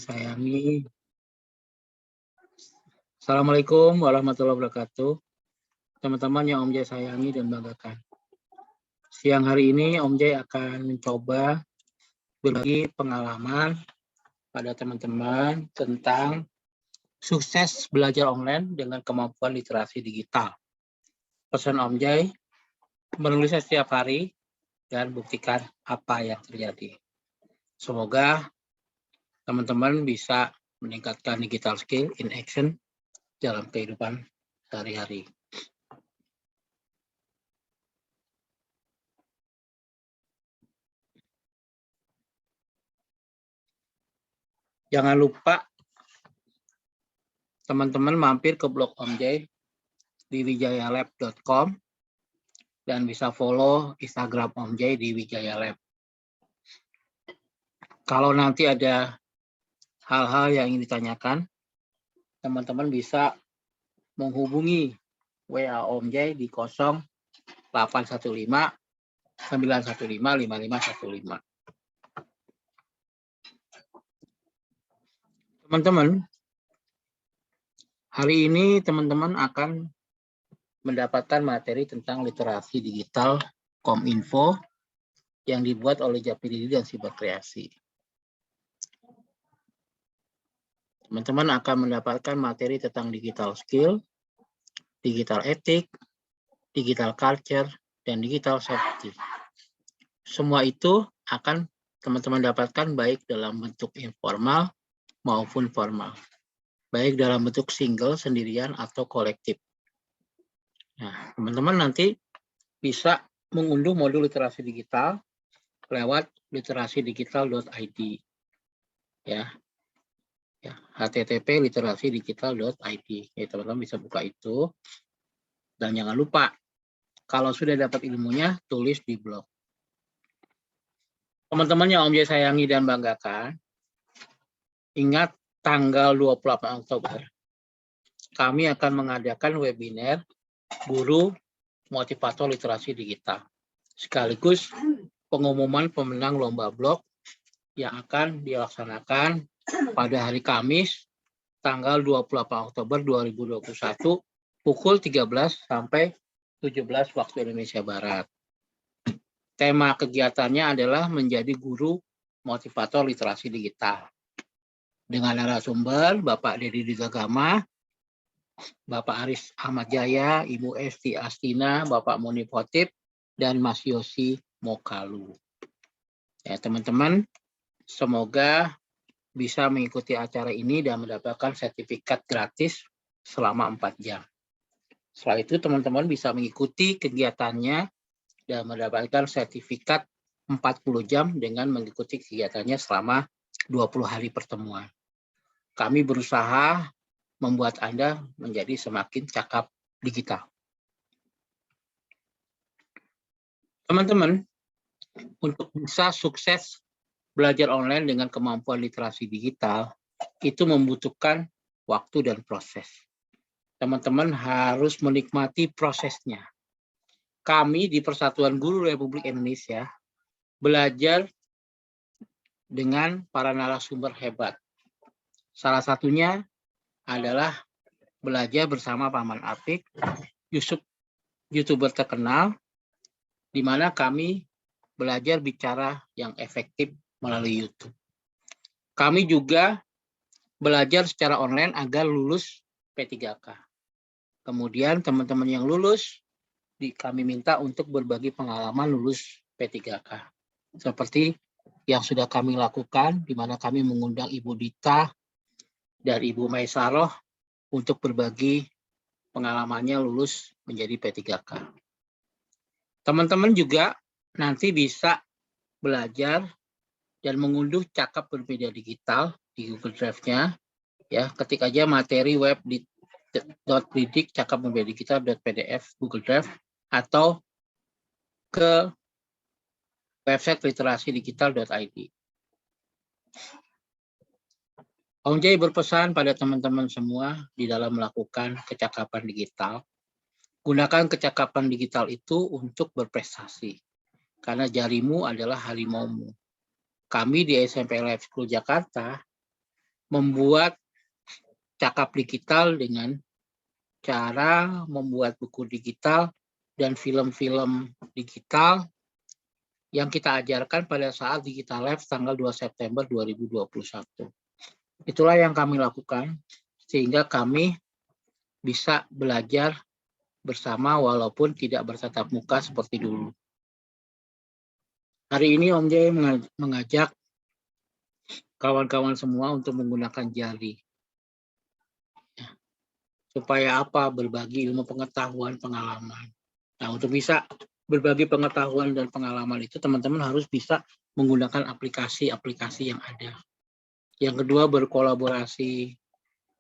Sayangi. Assalamualaikum warahmatullahi wabarakatuh. Teman-teman yang Om Jay sayangi dan banggakan. Siang hari ini Om Jay akan mencoba berbagi pengalaman pada teman-teman tentang sukses belajar online dengan kemampuan literasi digital. Pesan Om Jay, menulisnya setiap hari dan buktikan apa yang terjadi. Semoga teman-teman bisa meningkatkan digital skill in action dalam kehidupan sehari-hari. Jangan lupa teman-teman mampir ke blog Om Jay di wijayalab.com dan bisa follow Instagram Om Jay di wijayalab. Kalau nanti ada hal-hal yang ingin ditanyakan, teman-teman bisa menghubungi WA Om Jay di 0815 915 5515. Teman-teman, hari ini teman-teman akan mendapatkan materi tentang literasi digital Kominfo yang dibuat oleh Japididi dan Siberkreasi. Teman-teman akan mendapatkan materi tentang digital skill, digital etik, digital culture, dan digital safety. Semua itu akan teman-teman dapatkan baik dalam bentuk informal maupun formal. Baik dalam bentuk single, sendirian, atau kolektif. Nah, teman-teman nanti bisa mengunduh modul literasi digital lewat literasidigital.id. Ya. http literasidigital.id. Ya, teman-teman bisa buka itu. Dan jangan lupa, kalau sudah dapat ilmunya, tulis di blog. Teman-teman yang Om Jay sayangi dan banggakan, ingat tanggal 28 Oktober, kami akan mengadakan webinar Guru Motivator Literasi Digital. Sekaligus pengumuman pemenang lomba blog yang akan dilaksanakan pada hari Kamis, tanggal 28 Oktober 2021, pukul 13 sampai 17 waktu Indonesia Barat. Tema kegiatannya adalah menjadi guru motivator literasi digital. Dengan narasumber Bapak Dedi Digagama, Bapak Aris Ahmad Jaya, Ibu Esti Astina, Bapak Muni Potip, dan Mas Yosi Mokalu. Ya, teman-teman, semoga bisa mengikuti acara ini dan mendapatkan sertifikat gratis selama 4 jam. Setelah itu teman-teman bisa mengikuti kegiatannya dan mendapatkan sertifikat 40 jam dengan mengikuti kegiatannya selama 20 hari pertemuan. Kami berusaha membuat Anda menjadi semakin cakap digital. Teman-teman, untuk bisa sukses belajar online dengan kemampuan literasi digital, itu membutuhkan waktu dan proses. Teman-teman harus menikmati prosesnya. Kami di Persatuan Guru Republik Indonesia belajar dengan para narasumber hebat. Salah satunya adalah belajar bersama Paman Apik, YouTuber terkenal, di mana kami belajar bicara yang efektif melalui YouTube. Kami juga belajar secara online agar lulus P3K. Kemudian teman-teman yang lulus, kami minta untuk berbagi pengalaman lulus P3K. Seperti yang sudah kami lakukan, di mana kami mengundang Ibu Dita dan Ibu Maisaroh untuk berbagi pengalamannya lulus menjadi P3K. Teman-teman juga nanti bisa belajar dan mengunduh cakap bermedia digital di Google Drive-nya. Ya, ketik aja materi web di .didik cakap bermedia digital.pdf Google Drive atau ke website literasidigital.id. Om Jay berpesan pada teman-teman semua di dalam melakukan kecakapan digital, gunakan kecakapan digital itu untuk berprestasi, karena jarimu adalah harimaumu. Kami di SMP Life School Jakarta membuat cakap digital dengan cara membuat buku digital dan film-film digital yang kita ajarkan pada saat Digital Labs tanggal 2 September 2021. Itulah yang kami lakukan sehingga kami bisa belajar bersama walaupun tidak bertatap muka seperti dulu. Hari ini Om Jay mengajak kawan-kawan semua untuk menggunakan jari. Supaya apa? Berbagi ilmu pengetahuan, pengalaman. Nah, untuk bisa berbagi pengetahuan dan pengalaman itu, teman-teman harus bisa menggunakan aplikasi-aplikasi yang ada. Yang kedua, berkolaborasi,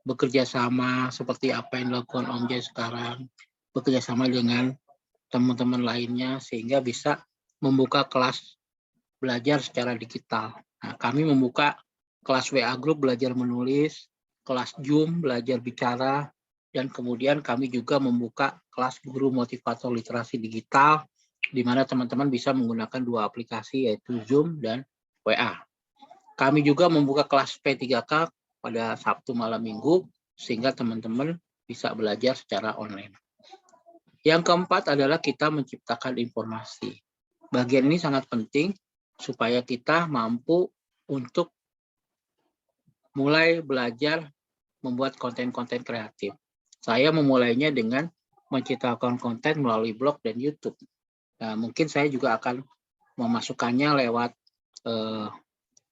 bekerja sama seperti apa yang dilakukan Om Jay sekarang, bekerja sama dengan teman-teman lainnya sehingga bisa membuka kelas belajar secara digital. Nah, kami membuka kelas WA Group belajar menulis, kelas Zoom belajar bicara, dan kemudian kami juga membuka kelas guru motivator literasi digital, di mana teman-teman bisa menggunakan dua aplikasi yaitu Zoom dan WA. Kami juga membuka kelas P3K pada Sabtu malam Minggu, sehingga teman-teman bisa belajar secara online. Yang keempat adalah kita menciptakan informasi. Bagian ini sangat penting supaya kita mampu untuk mulai belajar membuat konten-konten kreatif. Saya memulainya dengan menciptakan konten melalui blog dan YouTube. Nah, mungkin saya juga akan memasukkannya lewat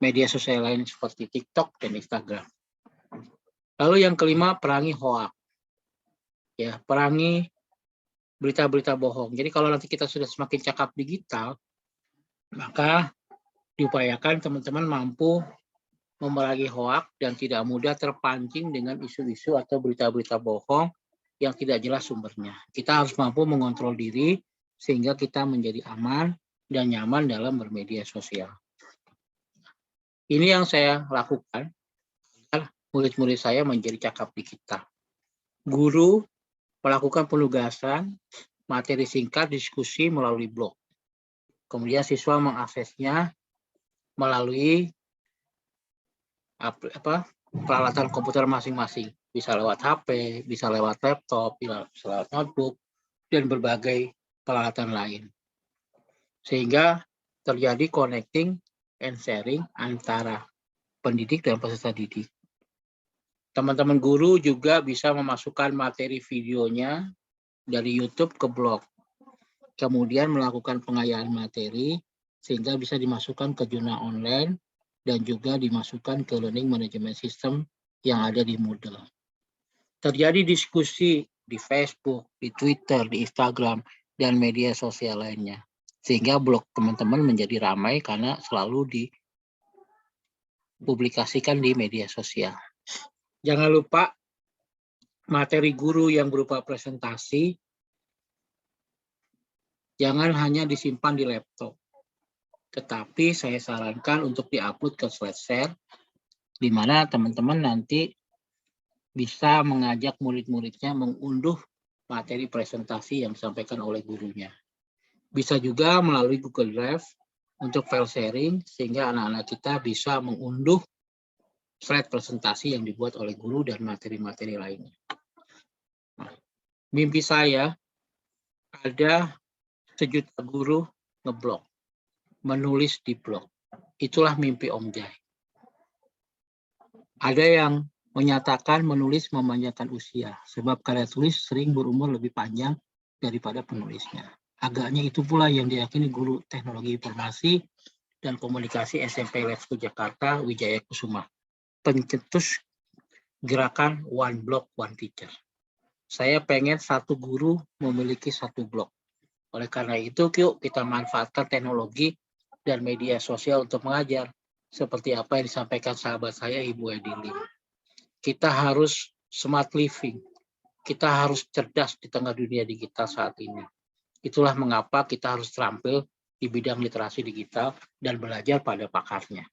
media sosial lain seperti TikTok dan Instagram. Lalu yang kelima, perangi hoax. Ya, perangi berita-berita bohong. Jadi kalau nanti kita sudah semakin cakap digital, maka diupayakan teman-teman mampu memerangi hoax dan tidak mudah terpancing dengan isu-isu atau berita-berita bohong yang tidak jelas sumbernya. Kita harus mampu mengontrol diri sehingga kita menjadi aman dan nyaman dalam bermedia sosial. Ini yang saya lakukan agar murid-murid saya menjadi cakap digital. Guru melakukan penugasan materi singkat diskusi melalui blog. Kemudian siswa mengaksesnya melalui peralatan komputer masing-masing. Bisa lewat HP, bisa lewat laptop, bisa lewat notebook, dan berbagai peralatan lain. Sehingga terjadi connecting and sharing antara pendidik dan peserta didik. Teman-teman guru juga bisa memasukkan materi videonya dari YouTube ke blog. Kemudian melakukan pengayaan materi sehingga bisa dimasukkan ke jurnal online dan juga dimasukkan ke learning management system yang ada di Moodle. Terjadi diskusi di Facebook, di Twitter, di Instagram, dan media sosial lainnya. Sehingga blog teman-teman menjadi ramai karena selalu dipublikasikan di media sosial. Jangan lupa materi guru yang berupa presentasi jangan hanya disimpan di laptop. Tetapi saya sarankan untuk diupload ke SlideShare, di mana teman-teman nanti bisa mengajak murid-muridnya mengunduh materi presentasi yang disampaikan oleh gurunya. Bisa juga melalui Google Drive untuk file sharing, sehingga anak-anak kita bisa mengunduh slide presentasi yang dibuat oleh guru dan materi-materi lainnya. Nah, mimpi saya ada 1 juta guru ngeblog, menulis di blog. Itulah mimpi Om Jay. Ada yang menyatakan menulis memanjangkan usia, sebab karya tulis sering berumur lebih panjang daripada penulisnya. Agaknya itu pula yang diyakini guru teknologi informasi dan komunikasi SMP Labs Jakarta, Wijaya Kusuma, pencetus gerakan One Blog, One Teacher. Saya pengen 1 guru memiliki 1 blog. Oleh karena itu, yuk kita manfaatkan teknologi dan media sosial untuk mengajar. Seperti apa yang disampaikan sahabat saya, Ibu Edili. Kita harus smart living. Kita harus cerdas di tengah dunia digital saat ini. Itulah mengapa kita harus terampil di bidang literasi digital dan belajar pada pakarnya.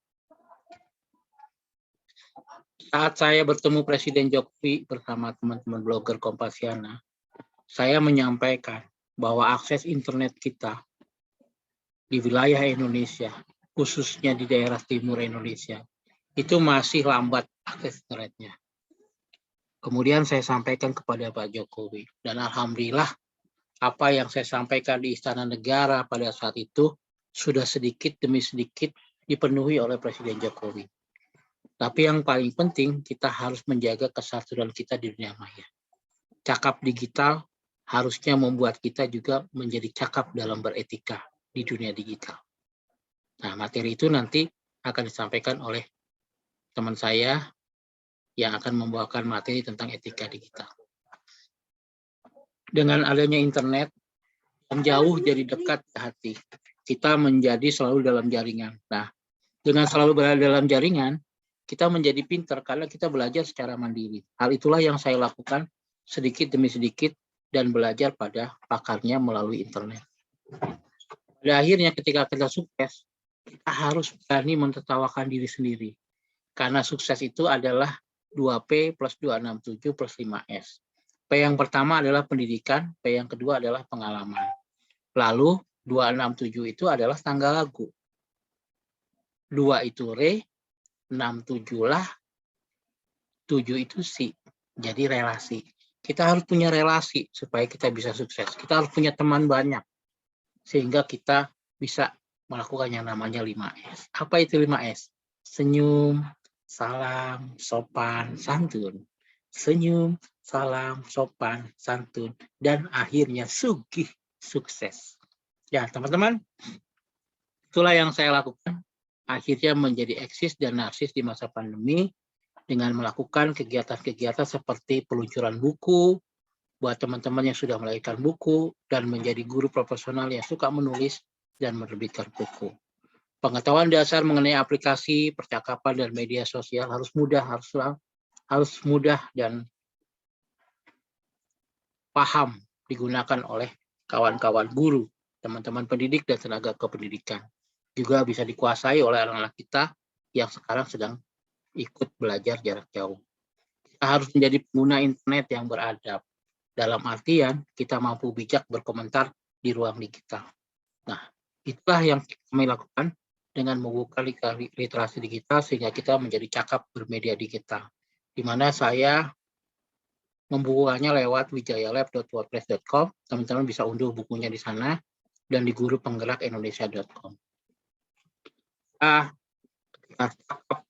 Saat saya bertemu Presiden Jokowi bersama teman-teman blogger Kompasiana, saya menyampaikan bahwa akses internet kita di wilayah Indonesia, khususnya di daerah timur Indonesia, itu masih lambat akses internetnya. Kemudian saya sampaikan kepada Pak Jokowi, dan alhamdulillah apa yang saya sampaikan di Istana Negara pada saat itu sudah sedikit demi sedikit dipenuhi oleh Presiden Jokowi. Tapi yang paling penting, kita harus menjaga kesatuan kita di dunia maya. Cakap digital harusnya membuat kita juga menjadi cakap dalam beretika di dunia digital. Nah, materi itu nanti akan disampaikan oleh teman saya yang akan membawakan materi tentang etika digital. Dengan adanya internet, yang jauh jadi dekat ke hati. Kita menjadi selalu dalam jaringan. Nah, dengan selalu berada dalam jaringan, kita menjadi pintar karena kita belajar secara mandiri. Hal itulah yang saya lakukan sedikit demi sedikit dan belajar pada pakarnya melalui internet. Pada akhirnya ketika kita sukses, kita harus berani mentertawakan diri sendiri. Karena sukses itu adalah 2P plus 267 plus 5S. P yang pertama adalah pendidikan, P yang kedua adalah pengalaman. Lalu 267 itu adalah tanggal lagu. 2 itu re, 67 lah, 7 itu si. Jadi relasi. Kita harus punya relasi supaya kita bisa sukses. Kita harus punya teman banyak. Sehingga kita bisa melakukan yang namanya 5S. Apa itu 5S? Senyum, salam, sopan, santun. Senyum, salam, sopan, santun. Dan akhirnya sugih, sukses. Ya, teman-teman, itulah yang saya lakukan. Akhirnya menjadi eksis dan narsis di masa pandemi dengan melakukan kegiatan-kegiatan seperti peluncuran buku, buat teman-teman yang sudah melahirkan buku, dan menjadi guru profesional yang suka menulis dan menerbitkan buku. Pengetahuan dasar mengenai aplikasi, percakapan, dan media sosial harus mudah dan paham digunakan oleh kawan-kawan guru, teman-teman pendidik, dan tenaga kependidikan. Juga bisa dikuasai oleh anak-anak kita yang sekarang sedang ikut belajar jarak jauh. Kita harus menjadi pengguna internet yang beradab. Dalam artian, kita mampu bijak berkomentar di ruang digital. Nah, itulah yang kami lakukan dengan membuka literasi digital sehingga kita menjadi cakap bermedia digital. Di mana saya membukanya lewat wijayalab.wordpress.com. Teman-teman bisa unduh bukunya di sana dan di gurupenggerak-indonesia.com. Ketika cakap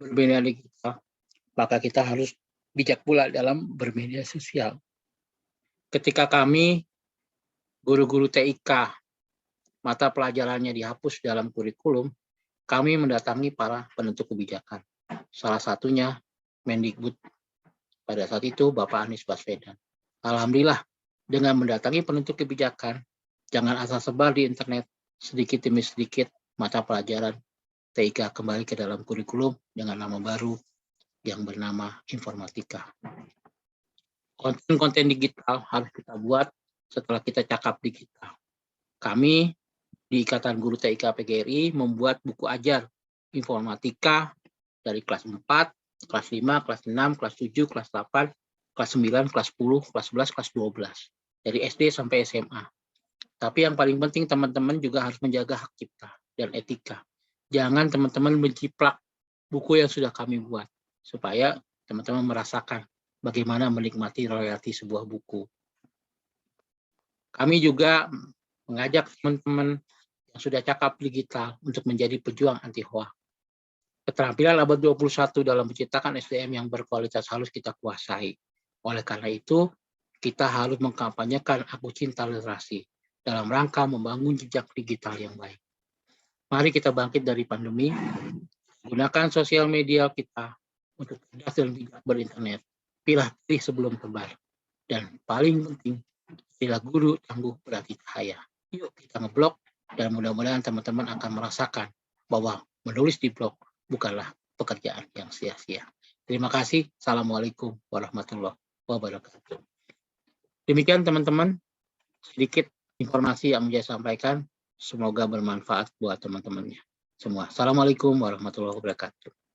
bermedia digital, maka kita harus bijak pula dalam bermedia sosial. Ketika kami, guru-guru TIK, mata pelajarannya dihapus dalam kurikulum, kami mendatangi para penentu kebijakan. Salah satunya Mendikbud pada saat itu Bapak Anies Baswedan. Alhamdulillah, dengan mendatangi penentu kebijakan, jangan asal sebar di internet, sedikit demi sedikit mata pelajaran TIK kembali ke dalam kurikulum dengan nama baru yang bernama informatika. Konten-konten digital harus kita buat setelah kita cakap digital. Kami di Ikatan Guru TIK PGRI membuat buku ajar informatika dari kelas 4, kelas 5, kelas 6, kelas 7, kelas 8, kelas 9, kelas 10, kelas 11, kelas 12. Dari SD sampai SMA. Tapi yang paling penting teman-teman juga harus menjaga hak cipta dan etika. Jangan teman-teman menjiplak buku yang sudah kami buat. Supaya teman-teman merasakan bagaimana menikmati royalti sebuah buku. Kami juga mengajak teman-teman yang sudah cakap digital untuk menjadi pejuang anti hoax. Keterampilan abad 21 dalam menciptakan SDM yang berkualitas harus kita kuasai. Oleh karena itu, kita harus mengkampanyekan Aku Cinta Literasi dalam rangka membangun jejak digital yang baik. Mari kita bangkit dari pandemi, gunakan sosial media kita untuk cerdas dan bijak berinternet. Pilih sebelum tebar. Dan paling penting, bila guru tangguh berarti cahaya. Yuk kita ngeblog dan mudah-mudahan teman-teman akan merasakan bahwa menulis di blog bukanlah pekerjaan yang sia-sia. Terima kasih. Assalamualaikum warahmatullahi wabarakatuh. Demikian teman-teman, sedikit informasi yang saya sampaikan. Semoga bermanfaat buat teman-temannya semua. Assalamualaikum warahmatullahi wabarakatuh.